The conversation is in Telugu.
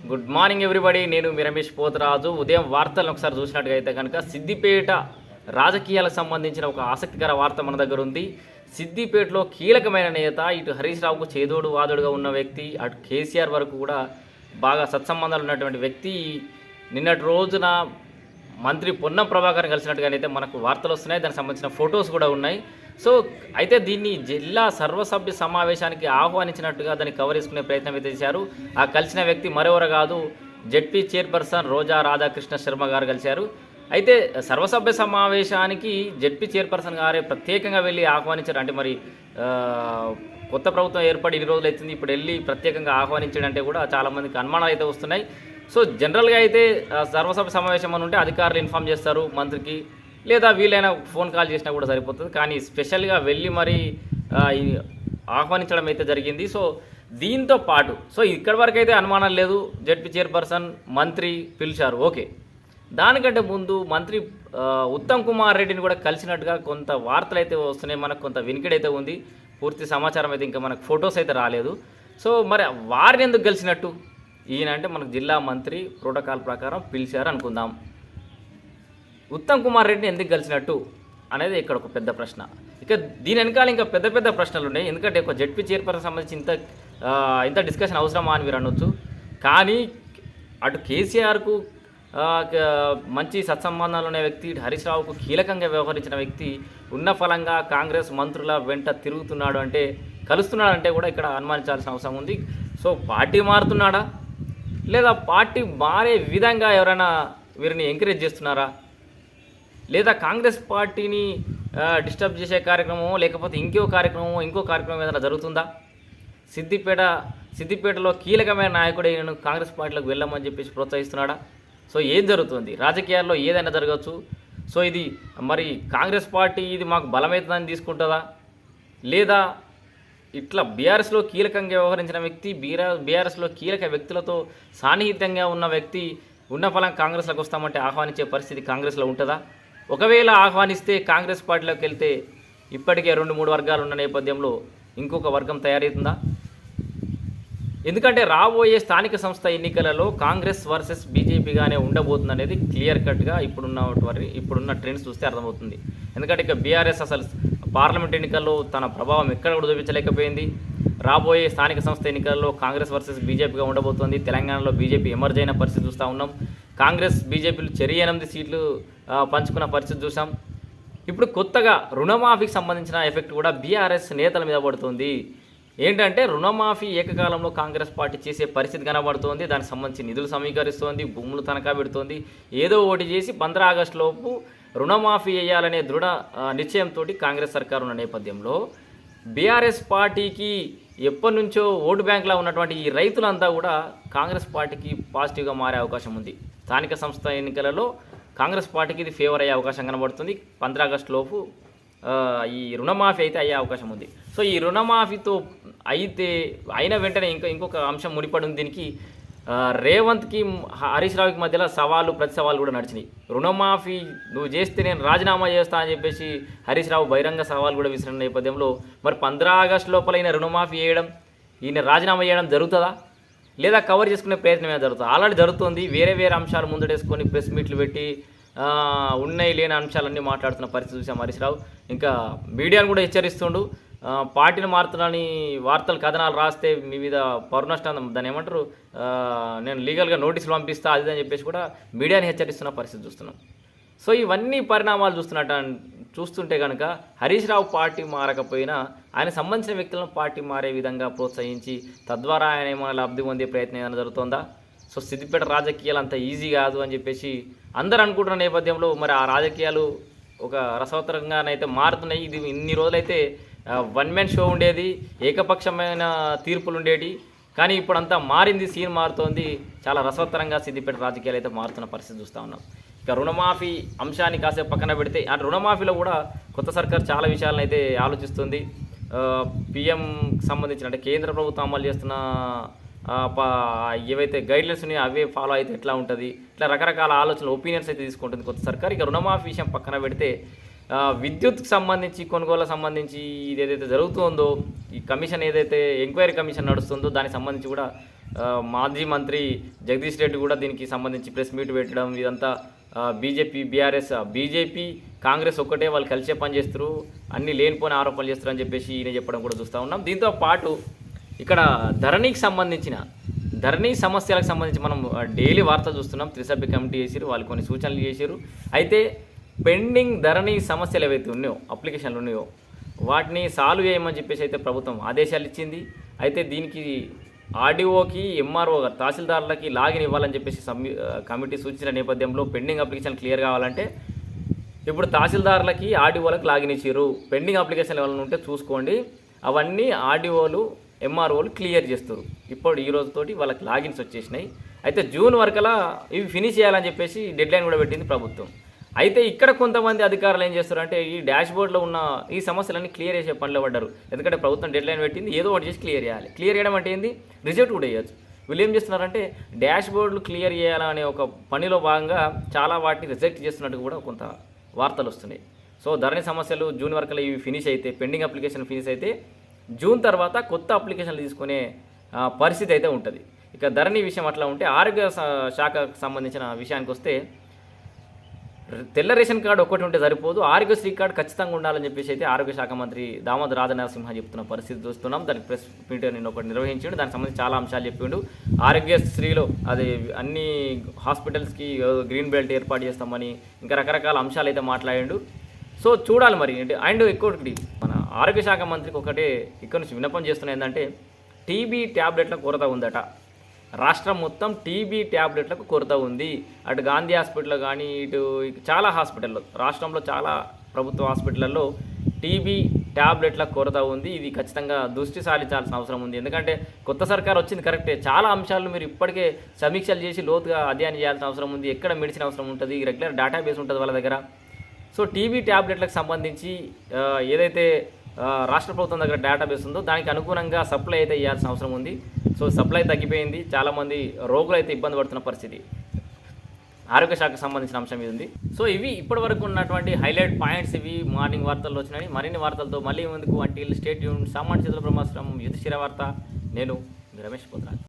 Good morning everybody. నేను మీ రమేష్ పోతరాజు. ఉదయం వార్తలను ఒకసారి చూసినట్టుగా కనుక సిద్దిపేట రాజకీయాలకు సంబంధించిన ఒక ఆసక్తికర వార్త మన దగ్గర ఉంది. సిద్దిపేటలో కీలకమైన నేత, ఇటు హరీష్ రావుకు చేదోడు వాదోడుగా ఉన్న వ్యక్తి, అటు కేసీఆర్ వరకు కూడా బాగా సత్సంబంధాలు ఉన్నటువంటి వ్యక్తి నిన్నటి రోజున మంత్రి పొన్నం ప్రభాకర్ కలిసినట్టుగానైతే మనకు వార్తలు వస్తున్నాయి. దానికి సంబంధించిన ఫొటోస్ కూడా ఉన్నాయి. సో అయితే దీన్ని జిల్లా సర్వసభ్య సమావేశానికి ఆహ్వానించినట్టుగా దాన్ని కవర్ చేసుకునే ప్రయత్నం అయితే చేశారు. ఆ కలిసిన వ్యక్తి మరెవరు కాదు, జెడ్పీ చైర్పర్సన్ రోజా రాధాకృష్ణ శర్మ గారు కలిశారు. అయితే సర్వసభ్య సమావేశానికి జెడ్పీ చైర్పర్సన్ గారే ప్రత్యేకంగా వెళ్ళి ఆహ్వానించారు. అంటే మరి కొత్త ప్రభుత్వం ఏర్పడి 2 రోజులు అవుతుంది, ఇప్పుడు వెళ్ళి ప్రత్యేకంగా ఆహ్వానించడంటే కూడా చాలామందికి అనుమానాలు అయితే వస్తున్నాయి. సో జనరల్గా అయితే సర్వసభ్య సమావేశం అని ఉంటే అధికారులు ఇన్ఫామ్ చేస్తారు మంత్రికి, లేదా వీలైనా ఫోన్ కాల్ చేసినా కూడా సరిపోతుంది. కానీ స్పెషల్గా వెళ్ళి మరి ఆహ్వానించడం అయితే జరిగింది. సో దీంతో పాటు ఇక్కడి వరకు అయితే అనుమానం లేదు, జెడ్పీ చైర్పర్సన్ మంత్రి పిలిచారు, ఓకే. దానికంటే ముందు మంత్రి ఉత్తమ్ కుమార్ రెడ్డిని కూడా కలిసినట్టుగా కొంత వార్తలు అయితే వస్తున్నాయి. మనకు కొంత వినికిడైతే ఉంది. పూర్తి సమాచారం అయితే ఇంకా మనకు ఫొటోస్ అయితే రాలేదు. సో మరి వారిని ఎందుకు కలిసినట్టు? ఈయన అంటే మనకు జిల్లా మంత్రి ప్రోటోకాల్ ప్రకారం పిలిచారు అనుకుందాం. ఉత్తమ్ కుమార్ రెడ్డిని ఎందుకు కలిసినట్టు అనేది ఇక్కడ ఒక పెద్ద ప్రశ్న. ఇక దీని వెనకాల ఇంకా పెద్ద పెద్ద ప్రశ్నలు ఉన్నాయి. ఎందుకంటే ఒక జెడ్పీ చైర్పర్సన్ సంబంధించి ఇంత డిస్కషన్ అవసరమా అని మీరు అనొచ్చు. కానీ అటు కేసీఆర్కు మంచి సత్సంబంధాలు ఉన్న వ్యక్తి, హరీష్ రావుకు కీలకంగా వ్యవహరించిన వ్యక్తి ఉన్న ఫలంగా కాంగ్రెస్ మంత్రుల వెంట తిరుగుతున్నాడు అంటే, కలుస్తున్నాడంటే కూడా ఇక్కడ అనుమానించాల్సిన అవసరం ఉంది. సో పార్టీ మారుతున్నాడా, లేదా పార్టీ మారే విధంగా ఎవరైనా వీరిని ఎంకరేజ్ చేస్తున్నారా, లేదా కాంగ్రెస్ పార్టీని డిస్టర్బ్ చేసే కార్యక్రమం, లేకపోతే ఇంకో కార్యక్రమం ఏదైనా జరుగుతుందా? సిద్దిపేటలో కీలకమైన నాయకుడు ఈయనను కాంగ్రెస్ పార్టీలోకి వెళ్ళమని చెప్పేసి ప్రోత్సహిస్తున్నాడా? సో ఏం జరుగుతుంది? రాజకీయాల్లో ఏదైనా జరగచ్చు. సో ఇది మరి కాంగ్రెస్ పార్టీ ఇది మాకు బలమవుతుందని తీసుకుంటుందా, లేదా ఇట్లా బీఆర్ఎస్లో కీలకంగా వ్యవహరించిన వ్యక్తి, బీఆర్ఎస్లో కీలక వ్యక్తులతో సాన్నిహిత్యంగా ఉన్న వ్యక్తి ఉన్న ఫలం కాంగ్రెస్లోకి వస్తామంటే ఆహ్వానించే పరిస్థితి కాంగ్రెస్లో ఉంటుందా? ఒకవేళ ఆహ్వానిస్తే కాంగ్రెస్ పార్టీలోకి వెళ్తే ఇప్పటికే 2-3 వర్గాలు ఉన్న నేపథ్యంలో ఇంకొక వర్గం తయారవుతుందా? ఎందుకంటే రాబోయే స్థానిక సంస్థ ఎన్నికలలో కాంగ్రెస్ వర్సెస్ బీజేపీగానే ఉండబోతుంది అనేది క్లియర్ కట్గా ఇప్పుడున్న ట్రెండ్స్ చూస్తే అర్థమవుతుంది. ఎందుకంటే ఇక బీఆర్ఎస్ అసలు పార్లమెంట్ ఎన్నికల్లో తన ప్రభావం ఎక్కడ కూడా చూపించలేకపోయింది. రాబోయే స్థానిక సంస్థ ఎన్నికల్లో కాంగ్రెస్ వర్సెస్ బీజేపీగా ఉండబోతోంది. తెలంగాణలో బీజేపీ ఎమర్జ్ అయిన పరిస్థితి చూస్తూ ఉన్నాం. కాంగ్రెస్ బీజేపీలు 8 సీట్లు పంచుకున్న పరిస్థితి చూసాం. ఇప్పుడు కొత్తగా రుణమాఫీకి సంబంధించిన ఎఫెక్ట్ కూడా బీఆర్ఎస్ నేతల మీద పడుతుంది. ఏంటంటే రుణమాఫీ ఏకకాలంలో కాంగ్రెస్ పార్టీ చేసే పరిస్థితి కనబడుతోంది. దానికి సంబంధించి నిధులు సమీకరిస్తోంది, భూములు తనఖా పెడుతోంది. ఏదో ఒకటి చేసి 15 ఆగస్టు లోపు రుణమాఫీ చేయాలనే దృఢ నిశ్చయంతో కాంగ్రెస్ సర్కారు ఉన్న నేపథ్యంలో బీఆర్ఎస్ పార్టీకి ఎప్పటి నుంచో ఓటు బ్యాంక్లా ఉన్నటువంటి ఈ రైతులంతా కూడా కాంగ్రెస్ పార్టీకి పాజిటివ్గా మారే అవకాశం ఉంది. స్థానిక సంస్థ ఎన్నికలలో కాంగ్రెస్ పార్టీకి ఇది ఫేవర్ అయ్యే అవకాశం కనబడుతుంది. 15 ఆగస్టు లోపు ఈ రుణమాఫీ అయితే అయ్యే అవకాశం ఉంది. సో ఈ రుణమాఫీతో అయిన వెంటనే ఇంకొక అంశం ముడిపడి ఉంది. దీనికి రేవంత్కి హరీష్ రావుకి మధ్యలో ప్రతి సవాళ్ళు కూడా నడిచినాయి. రుణమాఫీ నువ్వు చేస్తే నేను రాజీనామా చేస్తా అని చెప్పేసి హరీష్ రావు బహిరంగ సవాల్ కూడా విసిరిన నేపథ్యంలో మరి 15 ఆగస్టు లోపల ఈయన రుణమాఫీ చేయడం, ఈయన రాజీనామా చేయడం జరుగుతుందా, లేదా కవర్ చేసుకునే ప్రయత్నం ఏమైనా జరుగుతుంది? ఆల్రెడీ జరుగుతుంది. వేరే అంశాలు ముందటేసుకొని ప్రెస్ మీట్లు పెట్టి ఉన్నాయి లేని అంశాలన్నీ మాట్లాడుతున్న పరిస్థితి చూసాం హరీష్ రావు. ఇంకా మీడియాను కూడా హెచ్చరిస్తుండు, పార్టీని మారుతున్నాని వార్తలు కథనాలు రాస్తే మీ మీద పౌర్ణష్టం దాన్ని ఏమంటారు, నేను లీగల్గా నోటీసులు పంపిస్తా అది అని చెప్పేసి కూడా మీడియాని హెచ్చరిస్తున్న పరిస్థితి చూస్తున్నాం. సో ఇవన్నీ పరిణామాలు చూస్తుంటే కనుక హరీష్ రావు పార్టీ మారకపోయినా ఆయన సంబంధించిన వ్యక్తులను పార్టీ మారే విధంగా ప్రోత్సహించి తద్వారా ఆయన ఏమైనా లబ్ధి పొందే ప్రయత్నం ఏమైనా జరుగుతుందా? సో సిద్దిపేట రాజకీయాలు అంత ఈజీ కాదు అని చెప్పేసి అందరూ అనుకుంటున్న నేపథ్యంలో మరి ఆ రాజకీయాలు ఒక రసవత్తరంగానైతే మారుతున్నాయి. ఇది ఇన్ని రోజులైతే 1 మ్యాన్ షో ఉండేది, ఏకపక్షమైన తీర్పులు ఉండేవి. కానీ ఇప్పుడు అంతా మారింది, సీన్ మారుతోంది. చాలా రసవత్తరంగా సిద్దిపేట రాజకీయాలు అయితే మారుతున్న పరిస్థితి చూస్తూ ఉన్నాం. ఇక రుణమాఫీ అంశాన్ని కాసేపు పక్కన పెడితే ఆ రుణమాఫీలో కూడా కొత్త సర్కార్ చాలా విషయాలను అయితే ఆలోచిస్తుంది. పిఎం సంబంధించిన అంటే కేంద్ర ప్రభుత్వం అమలు చేస్తున్న ఏవైతే గైడ్లైన్స్ ఉన్నాయో అవే ఫాలో అయితే ఎట్లా ఉంటుంది, ఇట్లా రకరకాల ఆలోచనలు ఒపీనియన్స్ అయితే తీసుకుంటుంది కొత్త సర్కార్. ఇక రుణమాఫీ విషయం పక్కన పెడితే విద్యుత్కి సంబంధించి కొనుగోలుకు సంబంధించి ఇది ఏదైతే జరుగుతుందో, ఈ కమిషన్ ఏదైతే ఎంక్వైరీ కమిషన్ నడుస్తుందో దానికి సంబంధించి కూడా మాజీ మంత్రి జగదీష్ రెడ్డి కూడా దీనికి సంబంధించి ప్రెస్ మీట్ పెట్టడం, ఇదంతా బీజేపీ కాంగ్రెస్ ఒక్కటే వాళ్ళు కలిసే పని చేస్తారు, అన్ని లేనిపోని ఆరోపణలు చేస్తారు అని చెప్పేసి ఈయన చెప్పడం కూడా చూస్తూ ఉన్నాం. దీంతో పాటు ఇక్కడ ధరణి సమస్యలకు సంబంధించి మనం డైలీ వార్తలు చూస్తున్నాం. త్రిసభ్య కమిటీ చేశారు, వాళ్ళు కొన్ని సూచనలు చేశారు. అయితే పెండింగ్ ధరణి సమస్యలు ఏవైతే ఉన్నాయో, అప్లికేషన్లు ఉన్నాయో, వాటిని సాల్వ్ చేయమని చెప్పేసి అయితే ప్రభుత్వం ఆదేశాలు ఇచ్చింది. అయితే దీనికి ఆర్డీఓకి, ఎంఆర్ఓ, తహసీల్దార్లకి లాగిన్ ఇవ్వాలని చెప్పేసి కమిటీ సూచించిన నేపథ్యంలో పెండింగ్ అప్లికేషన్ క్లియర్ కావాలంటే ఇప్పుడు తహసీల్దార్లకి, ఆర్డీఓలకు లాగిన్ ఇచ్చారు. పెండింగ్ అప్లికేషన్ ఎవరైనా ఉంటే చూసుకోండి, అవన్నీ ఆర్డీఓలు, ఎంఆర్ఓలు క్లియర్ చేస్తారు. ఇప్పుడు ఈ రోజుతోటి వాళ్ళకి లాగిన్స్ వచ్చేసినాయి. అయితే జూన్ వరకలా ఇవి ఫినిష్ చేయాలని చెప్పేసి డెడ్లైన్ కూడా పెట్టింది ప్రభుత్వం. అయితే ఇక్కడ కొంతమంది అధికారులు ఏం చేస్తారంటే ఈ డాష్ బోర్డ్లో ఉన్న ఈ సమస్యలన్నీ క్లియర్ చేసే పనిలో పడ్డారు. ఎందుకంటే ప్రభుత్వం డెడ్లైన్ పెట్టింది, ఏదో ఒకటి చేసి క్లియర్ చేయాలి. క్లియర్ చేయడం అంటే ఏంది, రిజెక్ట్ కూడా చేయొచ్చు. వీళ్ళు ఏం చేస్తున్నారంటే డాష్ బోర్డులు క్లియర్ చేయాలనే ఒక పనిలో భాగంగా చాలా వాటిని రిజెక్ట్ చేస్తున్నట్టు కూడా కొంత వార్తలు వస్తున్నాయి. సో ధరణి సమస్యలు జూన్ వరకు ఇవి ఫినిష్ అయితే, పెండింగ్ అప్లికేషన్ ఫినిష్ అయితే జూన్ తర్వాత కొత్త అప్లికేషన్లు తీసుకునే పరిస్థితి అయితే ఉంటుంది. ఇక ధరణి విషయం అట్లా ఉంటే ఆరోగ్య శాఖకు సంబంధించిన విషయానికి వస్తే తెల్ల రేషన్ కార్డు ఒక్కటి ఉంటే సరిపోదు, ఆరోగ్యశ్రీ కార్డు ఖచ్చితంగా ఉండాలని చెప్పేసి అయితే ఆరోగ్య శాఖ మంత్రి దామోదర్ రాజనరసింహ చెప్తున్న పరిస్థితి చూస్తున్నాం. దానికి ప్రెస్ మీట్ నేను ఒకటి నిర్వహించిండు, దానికి సంబంధించి చాలా అంశాలు చెప్పిండు. ఆరోగ్యశ్రీలో అది అన్ని హాస్పిటల్స్కి గ్రీన్ బెల్ట్ ఏర్పాటు చేస్తామని ఇంకా రకరకాల అంశాలు అయితే మాట్లాడిండు. సో చూడాలి మరి. అండ్ ఇంకొకటి మన ఆరోగ్య శాఖ మంత్రికి ఒకటే ఇక్కడ నుంచి విన్నపం చేస్తున్నా ఏంటంటే టీబీ ట్యాబ్లెట్ల కొరత ఉందట. రాష్ట్రం మొత్తం టీబీ ట్యాబ్లెట్లకు కొరత ఉంది. అటు గాంధీ హాస్పిటల్లో కానీ ఇటు చాలా హాస్పిటల్లో, రాష్ట్రంలో చాలా ప్రభుత్వ హాస్పిటల్లో టీబీ ట్యాబ్లెట్ల కొరత ఉంది. ఇది ఖచ్చితంగా దృష్టి సారించాల్సిన అవసరం ఉంది. ఎందుకంటే కొత్త సర్కార్ వచ్చింది కరెక్టే, చాలా అంశాలను మీరు ఇప్పటికే సమీక్షలు చేసి లోతుగా అధ్యయనం చేయాల్సిన అవసరం ఉంది. ఎక్కడ మెడిసిన్ అవసరం ఉంటుంది, రెగ్యులర్ డేటాబేస్ ఉంటుంది వాళ్ళ దగ్గర. సో టీబీ ట్యాబ్లెట్లకు సంబంధించి ఏదైతే రాష్ట్ర ప్రభుత్వం దగ్గర డేటాబేస్ ఉందో దానికి అనుగుణంగా సప్లై అయితే ఇవ్వాల్సిన అవసరం ఉంది. సో సప్లై తగ్గిపోయింది, చాలామంది రోగులు అయితే ఇబ్బంది పడుతున్న పరిస్థితి ఆరోగ్య శాఖకు సంబంధించిన అంశం ఇది ఉంది. సో ఇవి ఇప్పటివరకు ఉన్నటువంటి హైలైట్ పాయింట్స్. ఇవి మార్నింగ్ వార్తల్లో వచ్చినాయి. మరిన్ని వార్తలతో మళ్ళీ ముందుకు అంటిల్ స్టేట్ యూన్ సామాన్య చేతుల బ్రహ్మాస్త్రం యుధిష్ఠిర వార్త. నేను రమేష్ పోత్రాజ్.